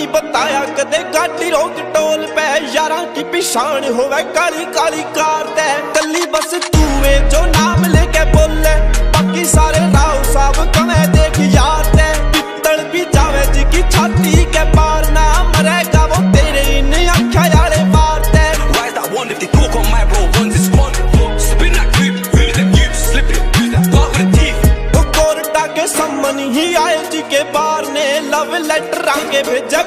नहीं बताया कदे गाड़ी रोक टोल पे यारां की पिछाण होवे काली काली कार ते कली बस तू वे जो नाम लेके बोले बाकी सारे राव साहब कमे देख यार ते पित्तल भी जावे जी की छाती के पार ना मरेगा वो तेरे इन आँखों वाले मार ते Why is that one if they talk on my bro runs this one? Spin that coupe, who's them you slip it, who's that part with the teeth? तो कोर्टा के सम्मन ही आए जी के बार ने लव लेटर आगे भेजे